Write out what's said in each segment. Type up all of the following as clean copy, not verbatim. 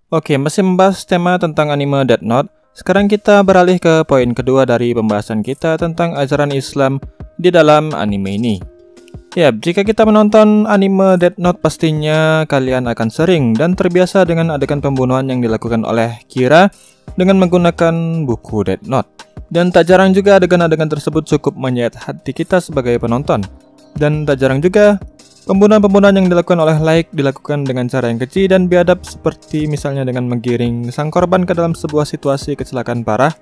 Oke, masih membahas tema tentang anime Death Note. Sekarang kita beralih ke poin kedua dari pembahasan kita tentang ajaran Islam di dalam anime ini. Ya, jika kita menonton anime Death Note, pastinya kalian akan sering dan terbiasa dengan adegan pembunuhan yang dilakukan oleh Kira dengan menggunakan buku Death Note. Dan tak jarang juga adegan-adegan tersebut cukup menyayat hati kita sebagai penonton. Dan tak jarang juga pembunuhan-pembunuhan yang dilakukan oleh Light dilakukan dengan cara yang keji dan biadab, seperti misalnya dengan menggiring sang korban ke dalam sebuah situasi kecelakaan parah,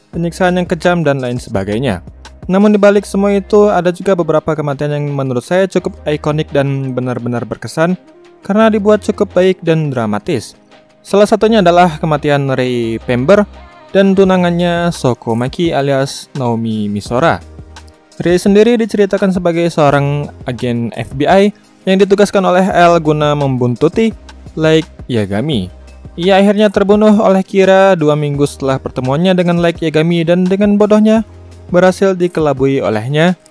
penyiksaan yang kejam, dan lain sebagainya. Namun dibalik semua itu, ada juga beberapa kematian yang menurut saya cukup ikonik dan benar-benar berkesan karena dibuat cukup baik dan dramatis. Salah satunya adalah kematian Rei Pember dan tunangannya Sokomaki alias Naomi Misora. Rei sendiri diceritakan sebagai seorang agen FBI yang ditugaskan oleh L guna membuntuti Light Yagami. Ia akhirnya terbunuh oleh Kira 2 minggu setelah pertemuannya dengan Light Yagami, dan dengan bodohnya berhasil dikelabui olehnya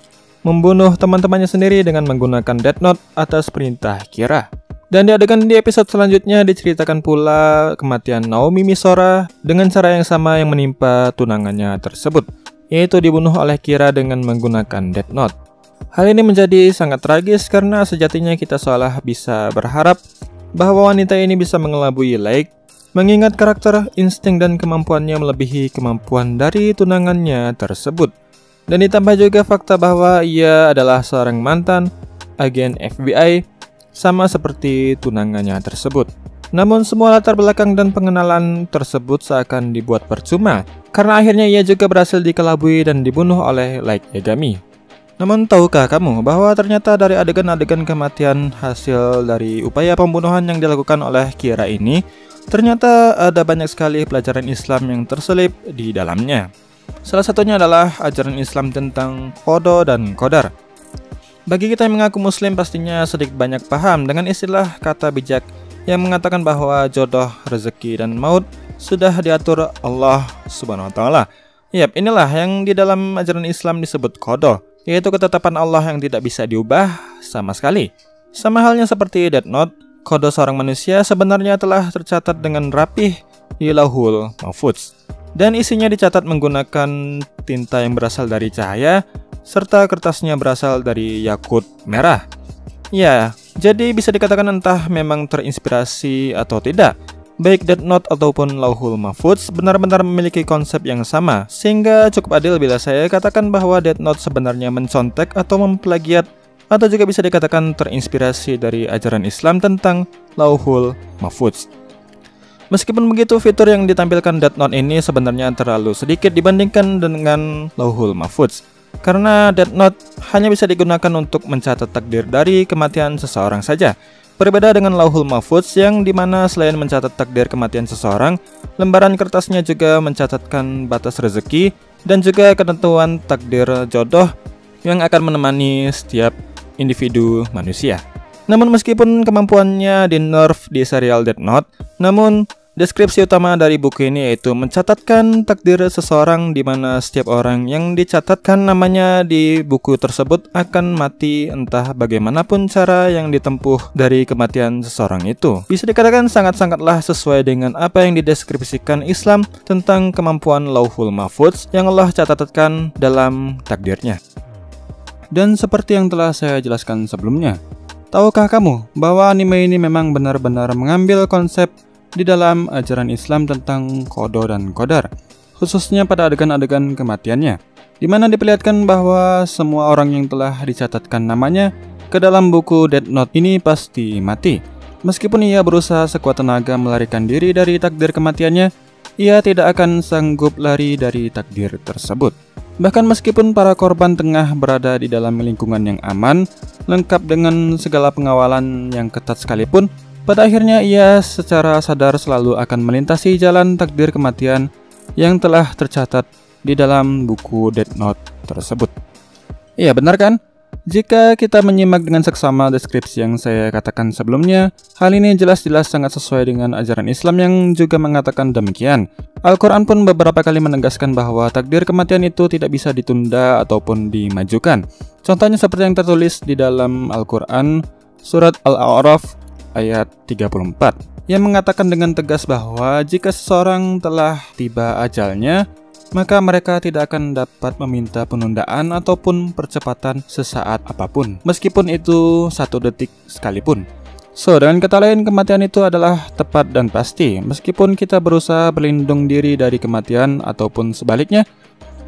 membunuh teman-temannya sendiri dengan menggunakan Death Note atas perintah Kira. Dan di adegan di episode selanjutnya diceritakan pula kematian Naomi Misora dengan cara yang sama yang menimpa tunangannya tersebut, yaitu dibunuh oleh Kira dengan menggunakan Death Note. Hal ini menjadi sangat tragis karena sejatinya kita seolah bisa berharap bahwa wanita ini bisa mengelabui Light, mengingat karakter, insting, dan kemampuannya melebihi kemampuan dari tunangannya tersebut. Dan ditambah juga fakta bahwa ia adalah seorang mantan agen FBI sama seperti tunangannya tersebut. Namun semua latar belakang dan pengenalan tersebut seakan dibuat percuma, karena akhirnya ia juga berhasil dikelabui dan dibunuh oleh Light Yagami. Namun tahukah kamu bahwa ternyata dari adegan-adegan kematian hasil dari upaya pembunuhan yang dilakukan oleh Kira ini, ternyata ada banyak sekali pelajaran Islam yang terselip di dalamnya. Salah satunya adalah ajaran Islam tentang qada dan qadar. Bagi kita yang mengaku muslim, pastinya sedikit banyak paham dengan istilah kata bijak yang mengatakan bahwa jodoh, rezeki, dan maut sudah diatur Allah Subhanahu wa Ta'ala. Yap, inilah yang di dalam ajaran Islam disebut qada, yaitu ketetapan Allah yang tidak bisa diubah sama sekali. Sama halnya seperti Death Note, qada seorang manusia sebenarnya telah tercatat dengan rapih di Lauhul Mahfuz, dan isinya dicatat menggunakan tinta yang berasal dari cahaya, serta kertasnya berasal dari yakut merah. Ya, jadi bisa dikatakan entah memang terinspirasi atau tidak, baik Death Note ataupun Lauhul Mahfuz benar-benar memiliki konsep yang sama, sehingga cukup adil bila saya katakan bahwa Death Note sebenarnya mencontek atau memplagiat, atau juga bisa dikatakan terinspirasi dari ajaran Islam tentang Lauhul Mahfuz. Meskipun begitu, fitur yang ditampilkan Death Note ini sebenarnya terlalu sedikit dibandingkan dengan Lauhul Mahfuz, karena Death Note hanya bisa digunakan untuk mencatat takdir dari kematian seseorang saja. Berbeda dengan Lauhul Mahfuz yang dimana selain mencatat takdir kematian seseorang, lembaran kertasnya juga mencatatkan batas rezeki dan juga ketentuan takdir jodoh yang akan menemani setiap individu manusia. Namun meskipun kemampuannya di nerf di serial Death Note, namun deskripsi utama dari buku ini yaitu mencatatkan takdir seseorang, di mana setiap orang yang dicatatkan namanya di buku tersebut akan mati entah bagaimanapun cara yang ditempuh dari kematian seseorang itu. Bisa dikatakan sangat-sangatlah sesuai dengan apa yang dideskripsikan Islam tentang kemampuan Lauhul Mahfuz yang Allah catatkan dalam takdirnya. Dan seperti yang telah saya jelaskan sebelumnya, tahukah kamu bahwa anime ini memang benar-benar mengambil konsep di dalam ajaran Islam tentang qada dan qadar, khususnya pada adegan-adegan kematiannya, di mana diperlihatkan bahwa semua orang yang telah dicatatkan namanya ke dalam buku Death Note ini pasti mati. Meskipun ia berusaha sekuat tenaga melarikan diri dari takdir kematiannya, ia tidak akan sanggup lari dari takdir tersebut. Bahkan meskipun para korban tengah berada di dalam lingkungan yang aman, lengkap dengan segala pengawalan yang ketat sekalipun, pada akhirnya ia secara sadar selalu akan melintasi jalan takdir kematian yang telah tercatat di dalam buku Death Note tersebut. Iya, benar kan? Jika kita menyimak dengan seksama deskripsi yang saya katakan sebelumnya, hal ini jelas-jelas sangat sesuai dengan ajaran Islam yang juga mengatakan demikian. Al-Quran pun beberapa kali menegaskan bahwa takdir kematian itu tidak bisa ditunda ataupun dimajukan. Contohnya seperti yang tertulis di dalam Al-Quran, surat Al-A'raf ayat 34. yang mengatakan dengan tegas bahwa jika seseorang telah tiba ajalnya, maka mereka tidak akan dapat meminta penundaan ataupun percepatan sesaat apapun, meskipun itu 1 detik sekalipun. So, dengan kata lain, kematian itu adalah tepat dan pasti, meskipun kita berusaha berlindung diri dari kematian ataupun sebaliknya.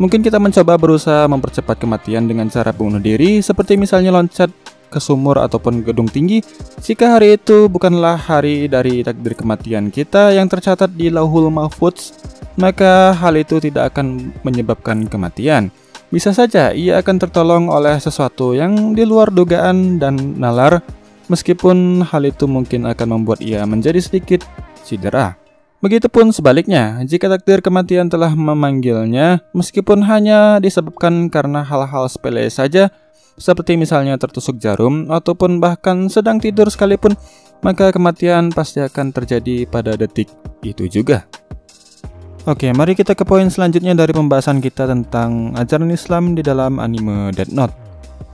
Mungkin kita mencoba berusaha mempercepat kematian dengan cara bunuh diri, seperti misalnya loncat ke sumur ataupun gedung tinggi. Jika hari itu bukanlah hari dari takdir kematian kita yang tercatat di Lauhul Mahfudz, maka hal itu tidak akan menyebabkan kematian. Bisa saja ia akan tertolong oleh sesuatu yang di luar dugaan dan nalar, meskipun hal itu mungkin akan membuat ia menjadi sedikit cedera. Begitupun sebaliknya, jika takdir kematian telah memanggilnya, meskipun hanya disebabkan karena hal-hal sepele saja, seperti misalnya tertusuk jarum ataupun bahkan sedang tidur sekalipun, maka kematian pasti akan terjadi pada detik itu juga. Oke, mari kita ke poin selanjutnya dari pembahasan kita tentang ajaran Islam di dalam anime Death Note.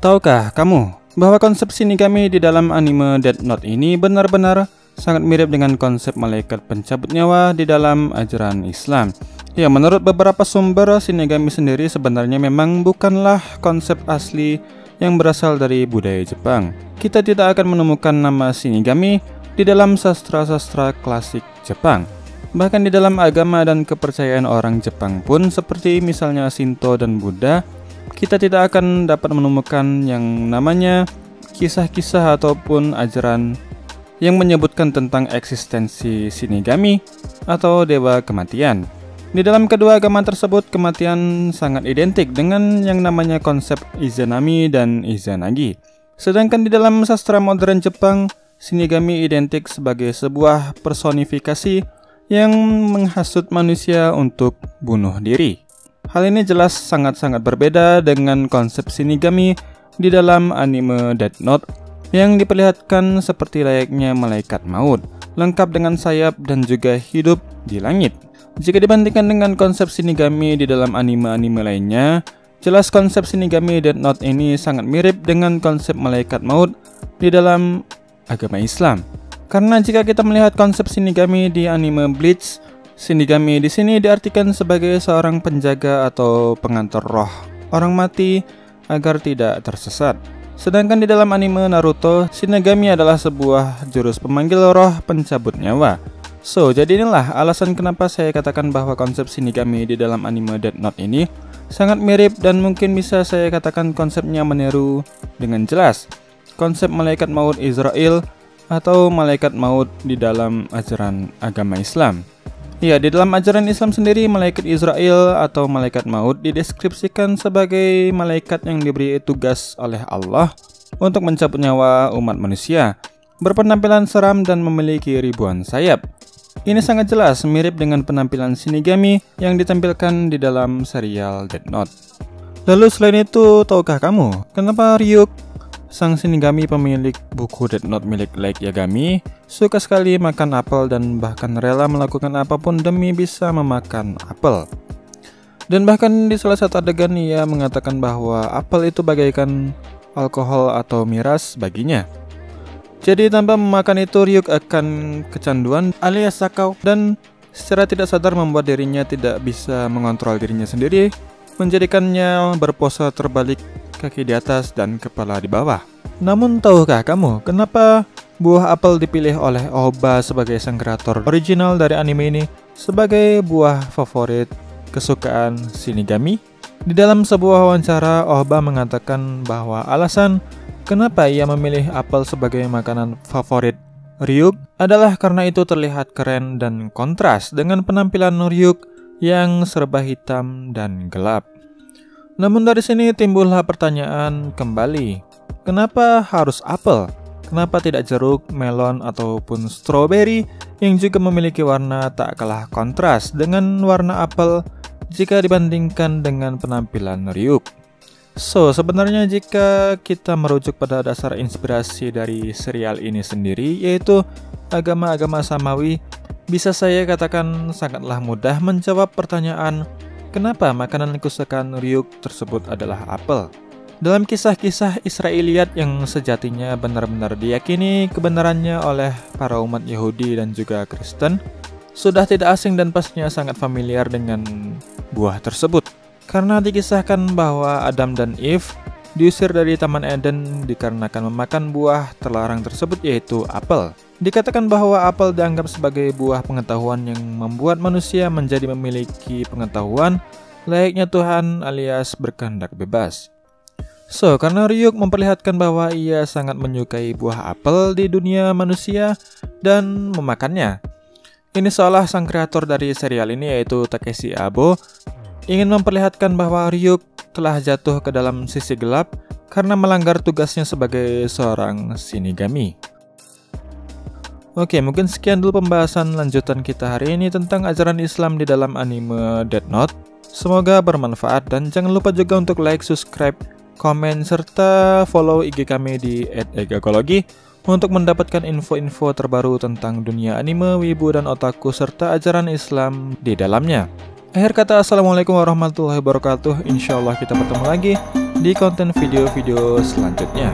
Tahukah kamu bahwa konsep Shinigami di dalam anime Death Note ini benar-benar sangat mirip dengan konsep malaikat pencabut nyawa di dalam ajaran Islam? Ya, menurut beberapa sumber, Shinigami sendiri sebenarnya memang bukanlah konsep asli yang berasal dari budaya Jepang. Kita tidak akan menemukan nama Shinigami di dalam sastra-sastra klasik Jepang. Bahkan di dalam agama dan kepercayaan orang Jepang pun, seperti misalnya Shinto dan Buddha, kita tidak akan dapat menemukan yang namanya kisah-kisah ataupun ajaran yang menyebutkan tentang eksistensi Shinigami atau dewa kematian. Di dalam kedua agama tersebut, kematian sangat identik dengan yang namanya konsep Izanami dan Izanagi. Sedangkan di dalam sastra modern Jepang, Shinigami identik sebagai sebuah personifikasi yang menghasut manusia untuk bunuh diri. Hal ini jelas sangat-sangat berbeda dengan konsep Shinigami di dalam anime Death Note yang diperlihatkan seperti layaknya malaikat maut, lengkap dengan sayap dan juga hidup di langit. Jika dibandingkan dengan konsep Shinigami di dalam anime-anime lainnya, jelas konsep Shinigami Death Note ini sangat mirip dengan konsep malaikat maut di dalam agama Islam. Karena jika kita melihat konsep Shinigami di anime Bleach, Shinigami di sini diartikan sebagai seorang penjaga atau pengantar roh orang mati agar tidak tersesat. Sedangkan di dalam anime Naruto, Shinigami adalah sebuah jurus pemanggil roh pencabut nyawa. So, jadi inilah alasan kenapa saya katakan bahwa konsep Shinigami di dalam anime Death Note ini sangat mirip dan mungkin bisa saya katakan konsepnya meniru dengan jelas konsep malaikat maut Israel atau malaikat maut di dalam ajaran agama Islam. Ya, di dalam ajaran Islam sendiri, malaikat Israel atau malaikat maut dideskripsikan sebagai malaikat yang diberi tugas oleh Allah untuk mencabut nyawa umat manusia, berpenampilan seram dan memiliki ribuan sayap. Ini sangat jelas mirip dengan penampilan Shinigami yang ditampilkan di dalam serial Death Note. Lalu selain itu, tahukah kamu kenapa Ryuk, sang Shinigami pemilik buku Death Note milik Light Yagami, suka sekali makan apel dan bahkan rela melakukan apapun demi bisa memakan apel? Dan bahkan di salah satu adegan ia mengatakan bahwa apel itu bagaikan alkohol atau miras baginya. Jadi tanpa memakan itu, Ryuk akan kecanduan alias sakau dan secara tidak sadar membuat dirinya tidak bisa mengontrol dirinya sendiri, menjadikannya berpose terbalik, kaki di atas dan kepala di bawah. Namun tahukah kamu kenapa buah apel dipilih oleh Ohba sebagai sang kreator original dari anime ini sebagai buah favorit kesukaan Shinigami? Di dalam sebuah wawancara, Ohba mengatakan bahwa alasan kenapa ia memilih apel sebagai makanan favorit Ryuk adalah karena itu terlihat keren dan kontras dengan penampilan Ryuk yang serba hitam dan gelap. Namun dari sini timbullah pertanyaan kembali, kenapa harus apel? Kenapa tidak jeruk, melon, ataupun stroberi yang juga memiliki warna tak kalah kontras dengan warna apel jika dibandingkan dengan penampilan Ryuk? So, sebenarnya jika kita merujuk pada dasar inspirasi dari serial ini sendiri, yaitu agama-agama Samawi, bisa saya katakan sangatlah mudah menjawab pertanyaan kenapa makanan kesukaan Ryuk tersebut adalah apel. Dalam kisah-kisah Israiliyat yang sejatinya benar-benar diyakini kebenarannya oleh para umat Yahudi dan juga Kristen, sudah tidak asing dan pastinya sangat familiar dengan buah tersebut. Karena dikisahkan bahwa Adam dan Eve diusir dari Taman Eden dikarenakan memakan buah terlarang tersebut, yaitu apel. Dikatakan bahwa apel dianggap sebagai buah pengetahuan yang membuat manusia menjadi memiliki pengetahuan layaknya Tuhan alias berkehendak bebas. So, karena Ryuk memperlihatkan bahwa ia sangat menyukai buah apel di dunia manusia dan memakannya. Ini seolah sang kreator dari serial ini, yaitu Takeshi Abo, ingin memperlihatkan bahwa Ryuk telah jatuh ke dalam sisi gelap karena melanggar tugasnya sebagai seorang shinigami. Oke, mungkin sekian dulu pembahasan lanjutan kita hari ini tentang ajaran Islam di dalam anime Death Note. Semoga bermanfaat dan jangan lupa juga untuk like, subscribe, komen, serta follow IG kami di @egakology untuk mendapatkan info-info terbaru tentang dunia anime, wibu, dan otaku serta ajaran Islam di dalamnya. Akhir kata, assalamualaikum warahmatullahi wabarakatuh. Insyaallah kita bertemu lagi di konten video-video selanjutnya.